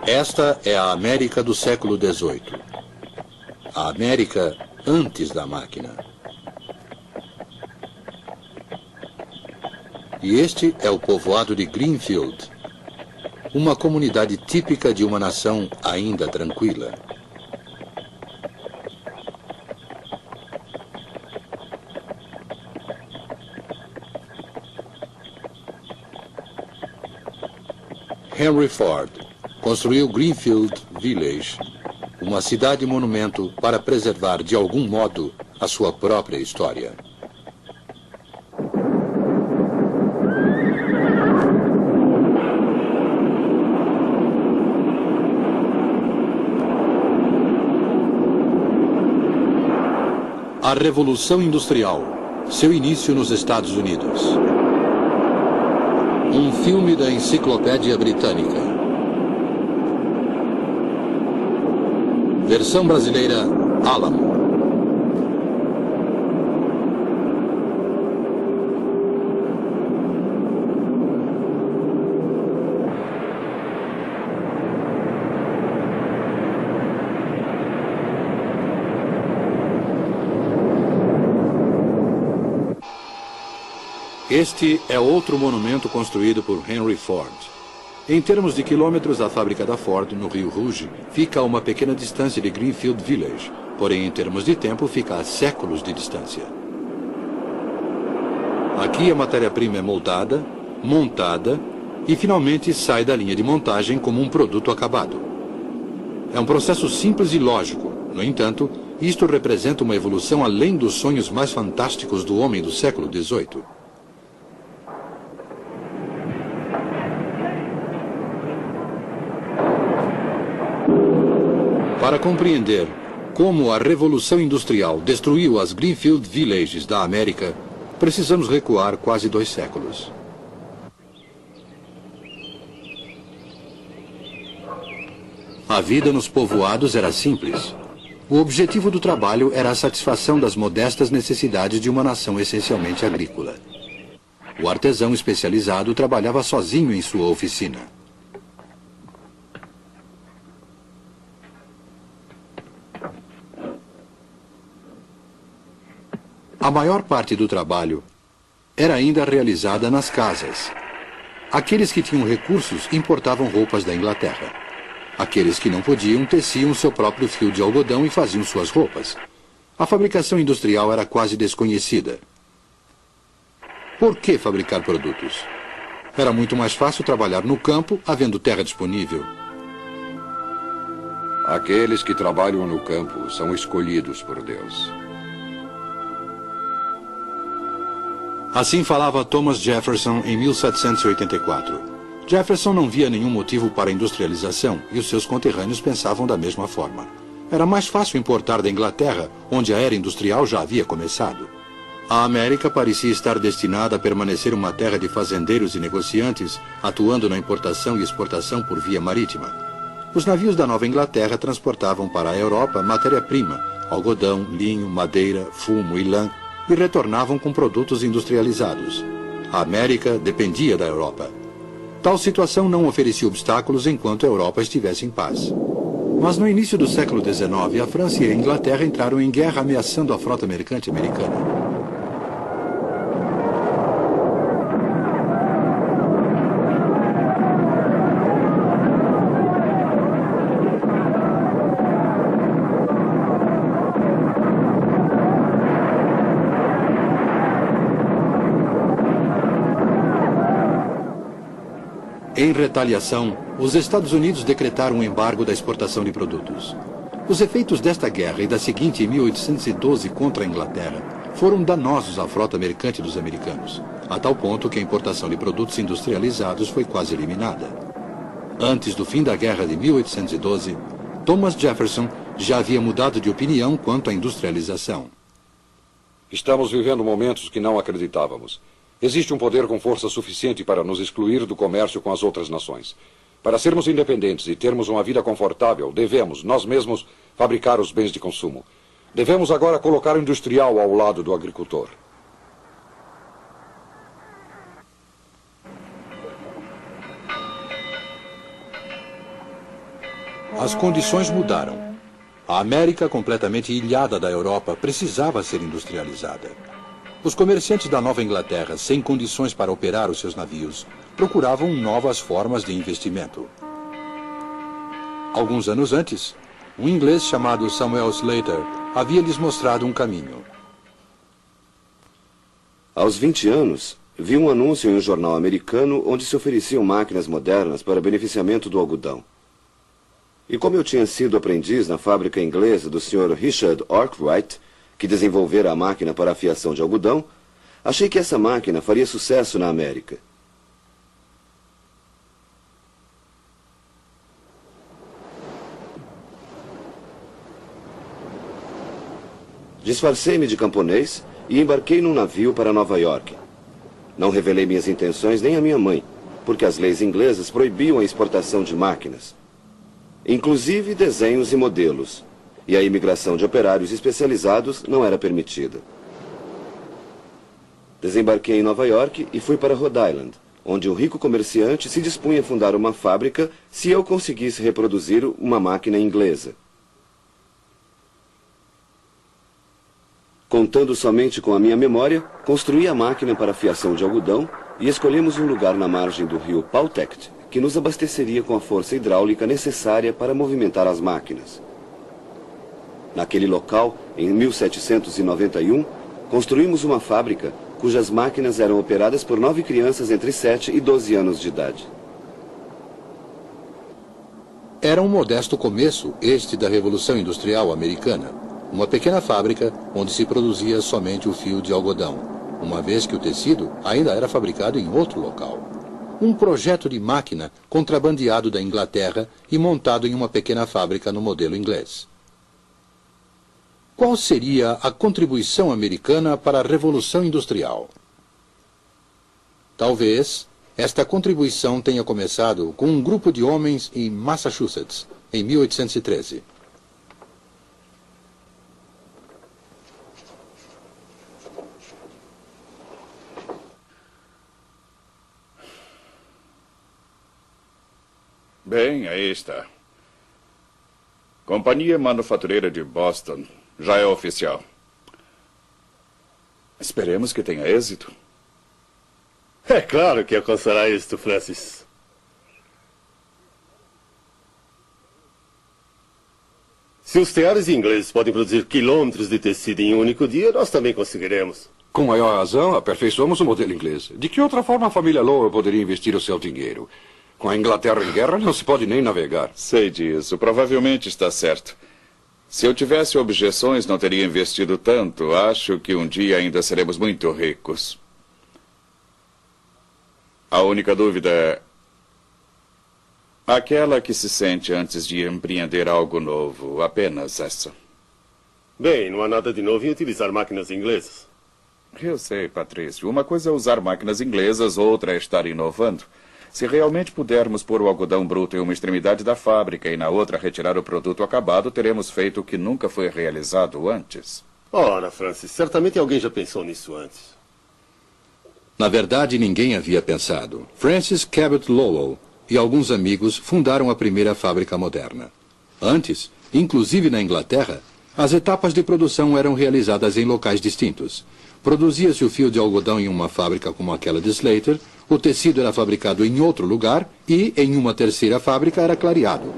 Esta é a América do século XVIII. A América antes da máquina. E este é o povoado de Greenfield, uma comunidade típica de uma nação ainda tranquila. Henry Ford construiu Greenfield Village, uma cidade-monumento para preservar de algum modo a sua própria história. A Revolução Industrial, seu início nos Estados Unidos. Um filme da Enciclopédia Britânica. Versão brasileira, Alamo. Este é outro monumento construído por Henry Ford. Em termos de quilômetros, a fábrica da Ford, no Rio Rouge, fica a uma pequena distância de Greenfield Village. Porém, em termos de tempo, fica a séculos de distância. Aqui a matéria-prima é moldada, montada e finalmente sai da linha de montagem como um produto acabado. É um processo simples e lógico. No entanto, isto representa uma evolução além dos sonhos mais fantásticos do homem do século XVIII. Para compreender como a Revolução Industrial destruiu as Greenfield Villages da América, precisamos recuar quase 2 séculos. A vida nos povoados era simples. O objetivo do trabalho era a satisfação das modestas necessidades de uma nação essencialmente agrícola. O artesão especializado trabalhava sozinho em sua oficina. A maior parte do trabalho era ainda realizada nas casas. Aqueles que tinham recursos importavam roupas da Inglaterra. Aqueles que não podiam teciam seu próprio fio de algodão e faziam suas roupas. A fabricação industrial era quase desconhecida. Por que fabricar produtos? Era muito mais fácil trabalhar no campo, havendo terra disponível. Aqueles que trabalham no campo são escolhidos por Deus. Assim falava Thomas Jefferson em 1784. Jefferson não via nenhum motivo para a industrialização e os seus conterrâneos pensavam da mesma forma. Era mais fácil importar da Inglaterra, onde a era industrial já havia começado. A América parecia estar destinada a permanecer uma terra de fazendeiros e negociantes, atuando na importação e exportação por via marítima. Os navios da Nova Inglaterra transportavam para a Europa matéria-prima, algodão, linho, madeira, fumo e lã, e retornavam com produtos industrializados. A América dependia da Europa. Tal situação não oferecia obstáculos enquanto a Europa estivesse em paz. Mas no início do século XIX, a França e a Inglaterra entraram em guerra ameaçando a frota mercante americana. Em retaliação, os Estados Unidos decretaram um embargo da exportação de produtos. Os efeitos desta guerra e da seguinte em 1812 contra a Inglaterra foram danosos à frota mercante dos americanos, a tal ponto que a importação de produtos industrializados foi quase eliminada. Antes do fim da guerra de 1812, Thomas Jefferson já havia mudado de opinião quanto à industrialização. Estamos vivendo momentos que não acreditávamos. Existe um poder com força suficiente para nos excluir do comércio com as outras nações. Para sermos independentes e termos uma vida confortável, devemos, nós mesmos, fabricar os bens de consumo. Devemos agora colocar o industrial ao lado do agricultor. As condições mudaram. A América, completamente ilhada da Europa, precisava ser industrializada. Os comerciantes da Nova Inglaterra, sem condições para operar os seus navios, procuravam novas formas de investimento. Alguns anos antes, um inglês chamado Samuel Slater havia lhes mostrado um caminho. Aos 20 anos, vi um anúncio em um jornal americano onde se ofereciam máquinas modernas para beneficiamento do algodão. E como eu tinha sido aprendiz na fábrica inglesa do Sr. Richard Arkwright, que desenvolvera a máquina para a fiação de algodão, achei que essa máquina faria sucesso na América. Disfarcei-me de camponês e embarquei num navio para Nova York. Não revelei minhas intenções nem à minha mãe, porque as leis inglesas proibiam a exportação de máquinas, inclusive desenhos e modelos, e a imigração de operários especializados não era permitida. Desembarquei em Nova York e fui para Rhode Island, onde um rico comerciante se dispunha a fundar uma fábrica se eu conseguisse reproduzir uma máquina inglesa. Contando somente com a minha memória, construí a máquina para fiação de algodão e escolhemos um lugar na margem do rio Pawtucket, que nos abasteceria com a força hidráulica necessária para movimentar as máquinas. Naquele local, em 1791, construímos uma fábrica cujas máquinas eram operadas por 9 crianças entre 7 e 12 anos de idade. Era um modesto começo este da Revolução Industrial Americana. Uma pequena fábrica onde se produzia somente o fio de algodão, uma vez que o tecido ainda era fabricado em outro local. Um projeto de máquina contrabandeado da Inglaterra e montado em uma pequena fábrica no modelo inglês. Qual seria a contribuição americana para a Revolução Industrial? Talvez esta contribuição tenha começado com um grupo de homens em Massachusetts, em 1813. Bem, aí está. Companhia Manufatureira de Boston. Já é oficial. Esperemos que tenha êxito. É claro que alcançará êxito, Francis. Se os teares ingleses podem produzir quilômetros de tecido em um único dia, nós também conseguiremos. Com maior razão, aperfeiçoamos o modelo inglês. De que outra forma a família Lowell poderia investir o seu dinheiro? Com a Inglaterra em guerra, não se pode nem navegar. Sei disso. Provavelmente está certo. Se eu tivesse objeções, não teria investido tanto. Acho que um dia ainda seremos muito ricos. A única dúvida é aquela que se sente antes de empreender algo novo. Apenas essa. Bem, não há nada de novo em utilizar máquinas inglesas. Eu sei, Patrício. Uma coisa é usar máquinas inglesas, outra é estar inovando. Se realmente pudermos pôr o algodão bruto em uma extremidade da fábrica e na outra retirar o produto acabado, teremos feito o que nunca foi realizado antes. Ora, Francis, certamente alguém já pensou nisso antes. Na verdade, ninguém havia pensado. Francis Cabot Lowell e alguns amigos fundaram a primeira fábrica moderna. Antes, inclusive na Inglaterra, as etapas de produção eram realizadas em locais distintos. Produzia-se o fio de algodão em uma fábrica como aquela de Slater, o tecido era fabricado em outro lugar e, em uma terceira fábrica, era clareado.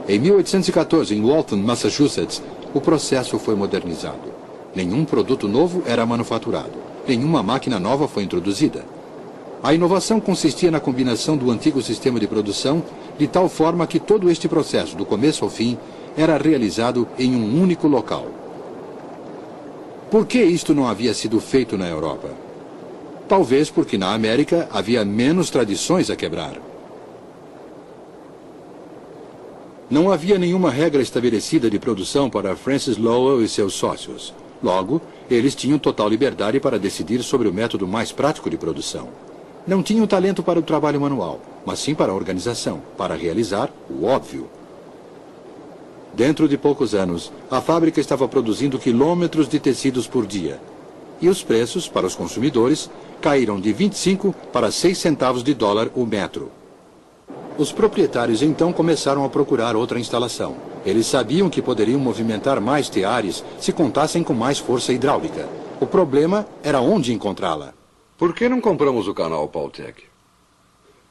Em 1814, em Waltham, Massachusetts, o processo foi modernizado. Nenhum produto novo era manufaturado. Nenhuma máquina nova foi introduzida. A inovação consistia na combinação do antigo sistema de produção, de tal forma que todo este processo, do começo ao fim, era realizado em um único local. Por que isto não havia sido feito na Europa? Talvez porque na América havia menos tradições a quebrar. Não havia nenhuma regra estabelecida de produção para Francis Lowell e seus sócios. Logo, eles tinham total liberdade para decidir sobre o método mais prático de produção. Não tinham talento para o trabalho manual, mas sim para a organização, para realizar o óbvio. Dentro de poucos anos, a fábrica estava produzindo quilômetros de tecidos por dia. E os preços, para os consumidores, caíram de 25 para 6 centavos de dólar o metro. Os proprietários então começaram a procurar outra instalação. Eles sabiam que poderiam movimentar mais teares se contassem com mais força hidráulica. O problema era onde encontrá-la. Por que não compramos o canal Paultec?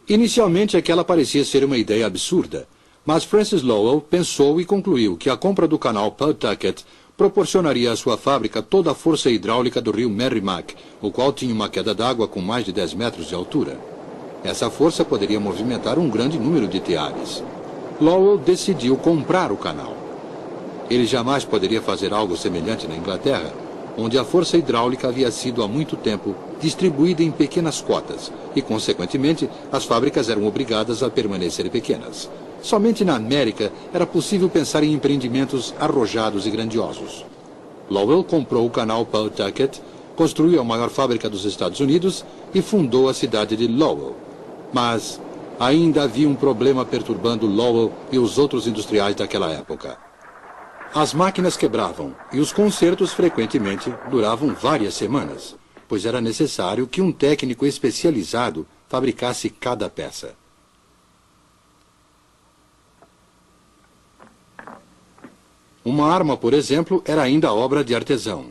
Inicialmente aquela parecia ser uma ideia absurda, mas Francis Lowell pensou e concluiu que a compra do canal Pawtucket proporcionaria à sua fábrica toda a força hidráulica do rio Merrimack, o qual tinha uma queda d'água com mais de 10 metros de altura. Essa força poderia movimentar um grande número de teares. Lowell decidiu comprar o canal. Ele jamais poderia fazer algo semelhante na Inglaterra, onde a força hidráulica havia sido há muito tempo distribuída em pequenas cotas e, consequentemente, as fábricas eram obrigadas a permanecer pequenas. Somente na América era possível pensar em empreendimentos arrojados e grandiosos. Lowell comprou o canal Pawtucket, construiu a maior fábrica dos Estados Unidos e fundou a cidade de Lowell. Mas ainda havia um problema perturbando Lowell e os outros industriais daquela época. As máquinas quebravam e os consertos frequentemente duravam várias semanas, pois era necessário que um técnico especializado fabricasse cada peça. Uma arma, por exemplo, era ainda obra de artesão.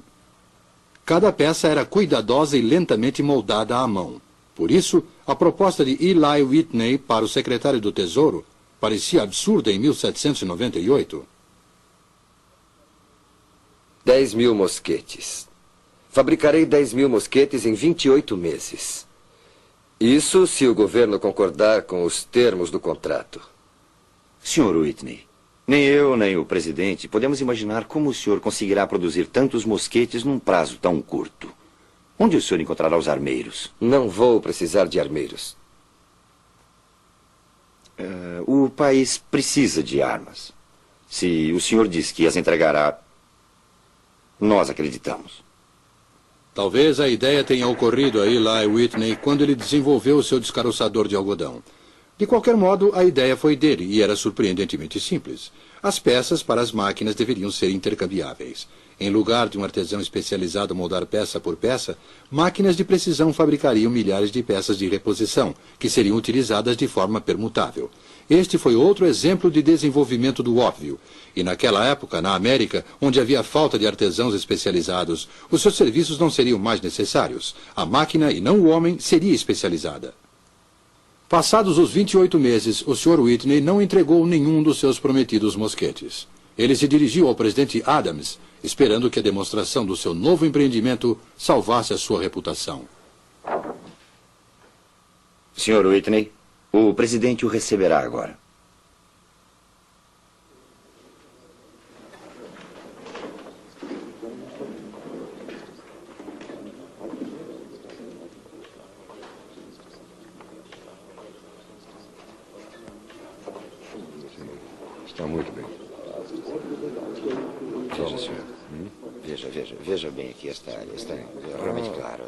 Cada peça era cuidadosa e lentamente moldada à mão. Por isso, a proposta de Eli Whitney para o secretário do Tesouro parecia absurda em 1798. 10.000 mosquetes. Fabricarei 10.000 mosquetes em 28 meses. Isso se o governo concordar com os termos do contrato. Sr. Whitney, nem eu nem o presidente podemos imaginar como o senhor conseguirá produzir tantos mosquetes num prazo tão curto. Onde o senhor encontrará os armeiros? Não vou precisar de armeiros. O país precisa de armas. Se o senhor diz que as entregará, nós acreditamos. Talvez a ideia tenha ocorrido a Eli Whitney quando ele desenvolveu o seu descaroçador de algodão. De qualquer modo, a ideia foi dele e era surpreendentemente simples. As peças para as máquinas deveriam ser intercambiáveis. Em lugar de um artesão especializado moldar peça por peça, máquinas de precisão fabricariam milhares de peças de reposição, que seriam utilizadas de forma permutável. Este foi outro exemplo de desenvolvimento do óbvio. E naquela época, na América, onde havia falta de artesãos especializados, os seus serviços não seriam mais necessários. A máquina, e não o homem, seria especializada. Passados os 28 meses, o Sr. Whitney não entregou nenhum dos seus prometidos mosquetes. Ele se dirigiu ao presidente Adams, esperando que a demonstração do seu novo empreendimento salvasse a sua reputação. Sr. Whitney, o presidente o receberá agora. Está muito bem. Veja, senhor. Veja bem aqui esta área. Está realmente claro.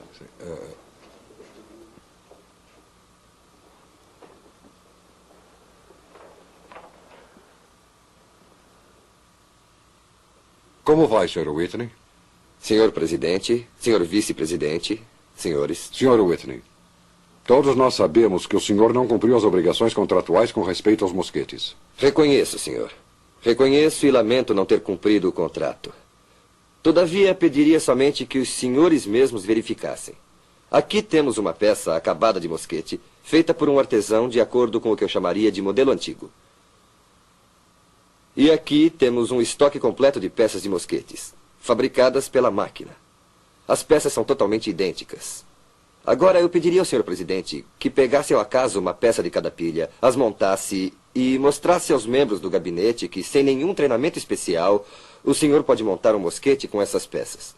Como vai, Sr. Whitney? Senhor presidente, senhor vice-presidente, senhores. Sr. Whitney, todos nós sabemos que o senhor não cumpriu as obrigações contratuais com respeito aos mosquetes. Reconheço, senhor. Reconheço e lamento não ter cumprido o contrato. Todavia, pediria somente que os senhores mesmos verificassem. Aqui temos uma peça acabada de mosquete, feita por um artesão de acordo com o que eu chamaria de modelo antigo. E aqui temos um estoque completo de peças de mosquetes, fabricadas pela máquina. As peças são totalmente idênticas. Agora, eu pediria ao senhor presidente que pegasse ao acaso uma peça de cada pilha, as montasse e mostrasse aos membros do gabinete que, sem nenhum treinamento especial, o senhor pode montar um mosquete com essas peças.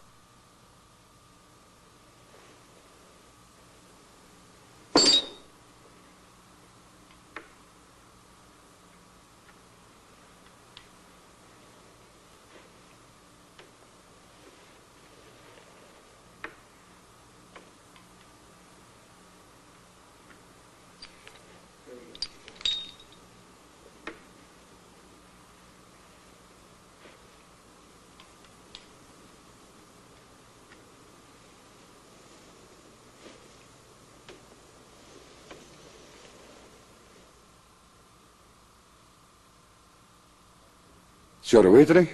Sr. Whitney,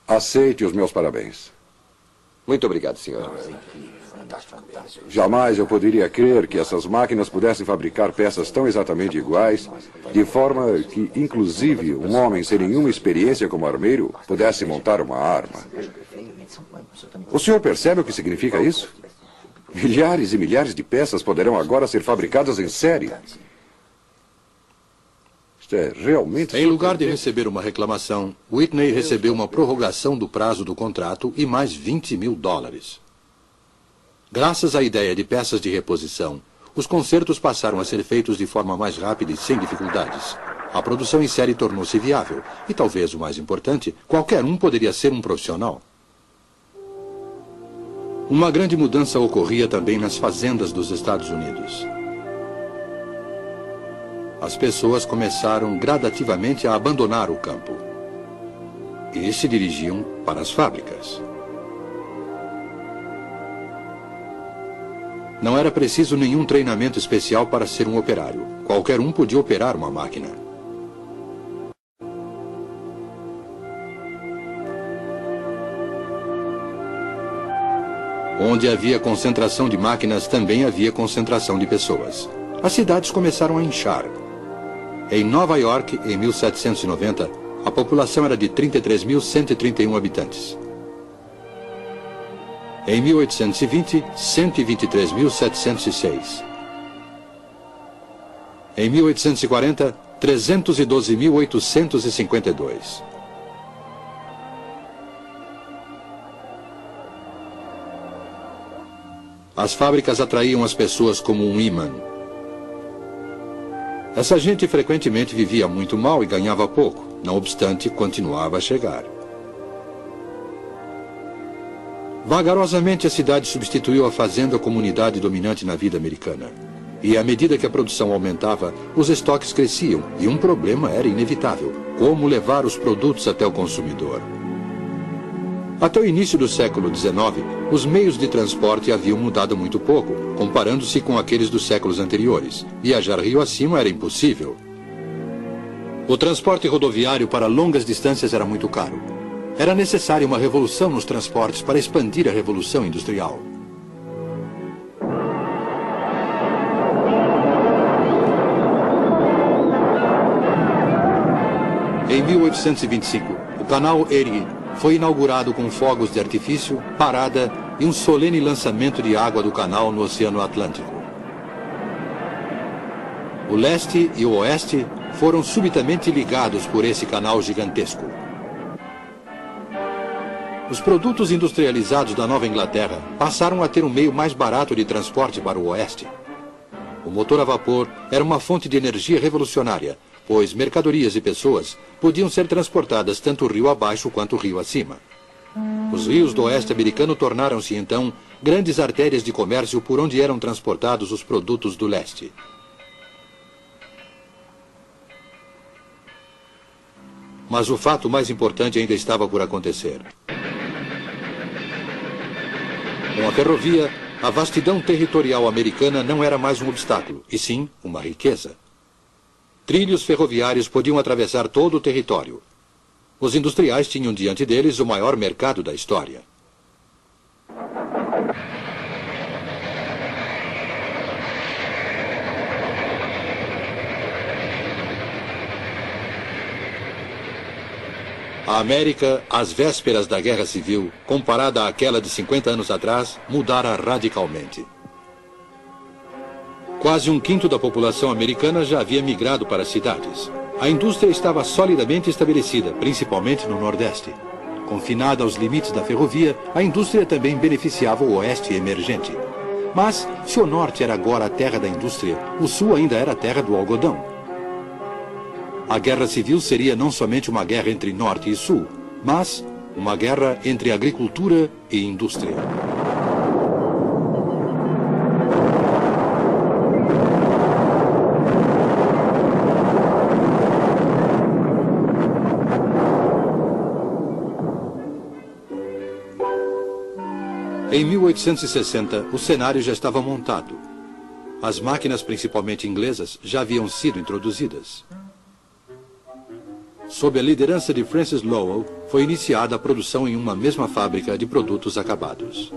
aceite os meus parabéns. Muito obrigado, senhor. Jamais eu poderia crer que essas máquinas pudessem fabricar peças tão exatamente iguais, de forma que, inclusive, um homem sem nenhuma experiência como armeiro pudesse montar uma arma. O senhor percebe o que significa isso? Milhares e milhares de peças poderão agora ser fabricadas em série. Isto é realmente... Em lugar de receber uma reclamação, Whitney recebeu uma prorrogação do prazo do contrato e mais $20 mil. Graças à ideia de peças de reposição, os concertos passaram a ser feitos de forma mais rápida e sem dificuldades. A produção em série tornou-se viável e, talvez o mais importante, qualquer um poderia ser um profissional. Uma grande mudança ocorria também nas fazendas dos Estados Unidos. As pessoas começaram gradativamente a abandonar o campo e se dirigiam para as fábricas. Não era preciso nenhum treinamento especial para ser um operário. Qualquer um podia operar uma máquina. Onde havia concentração de máquinas, também havia concentração de pessoas. As cidades começaram a inchar. Em Nova York, em 1790, a população era de 33.131 habitantes. Em 1820, 123.706. Em 1840, 312.852. As fábricas atraíam as pessoas como um imã. Essa gente frequentemente vivia muito mal e ganhava pouco. Não obstante, continuava a chegar. Vagarosamente, a cidade substituiu a fazenda como unidade dominante na vida americana. E à medida que a produção aumentava, os estoques cresciam e um problema era inevitável: como levar os produtos até o consumidor. Até o início do século XIX, os meios de transporte haviam mudado muito pouco, comparando-se com aqueles dos séculos anteriores. Viajar rio acima era impossível. O transporte rodoviário para longas distâncias era muito caro. Era necessária uma revolução nos transportes para expandir a revolução industrial. Em 1825, o canal Erie foi inaugurado com fogos de artifício, parada e um solene lançamento de água do canal no Oceano Atlântico. O leste e o oeste foram subitamente ligados por esse canal gigantesco. Os produtos industrializados da Nova Inglaterra passaram a ter um meio mais barato de transporte para o oeste. O motor a vapor era uma fonte de energia revolucionária, pois mercadorias e pessoas podiam ser transportadas tanto rio abaixo quanto rio acima. Os rios do oeste americano tornaram-se, então, grandes artérias de comércio por onde eram transportados os produtos do leste. Mas o fato mais importante ainda estava por acontecer. Com a ferrovia, a vastidão territorial americana não era mais um obstáculo, e sim uma riqueza. Trilhos ferroviários podiam atravessar todo o território. Os industriais tinham diante deles o maior mercado da história. A América, às vésperas da Guerra Civil, comparada àquela de 50 anos atrás, mudara radicalmente. Quase um quinto da população americana já havia migrado para as cidades. A indústria estava solidamente estabelecida, principalmente no Nordeste. Confinada aos limites da ferrovia, a indústria também beneficiava o Oeste emergente. Mas, se o Norte era agora a terra da indústria, o Sul ainda era a terra do algodão. A Guerra Civil seria não somente uma guerra entre Norte e Sul, mas uma guerra entre agricultura e indústria. Em 1860, o cenário já estava montado. As máquinas, principalmente inglesas, já haviam sido introduzidas. Sob a liderança de Francis Lowell, foi iniciada a produção em uma mesma fábrica de produtos acabados.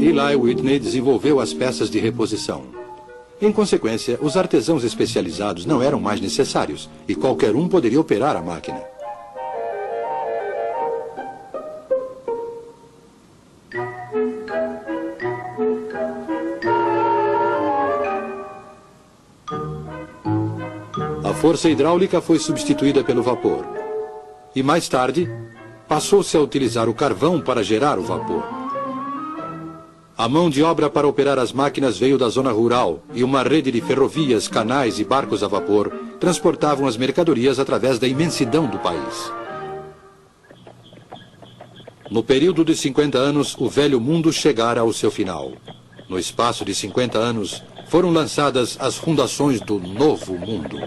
Eli Whitney desenvolveu as peças de reposição. Em consequência, os artesãos especializados não eram mais necessários e qualquer um poderia operar a máquina. A força hidráulica foi substituída pelo vapor. E mais tarde, passou-se a utilizar o carvão para gerar o vapor. A mão de obra para operar as máquinas veio da zona rural e uma rede de ferrovias, canais e barcos a vapor transportavam as mercadorias através da imensidão do país. No período de 50 anos, o velho mundo chegara ao seu final. No espaço de 50 anos, foram lançadas as fundações do novo mundo.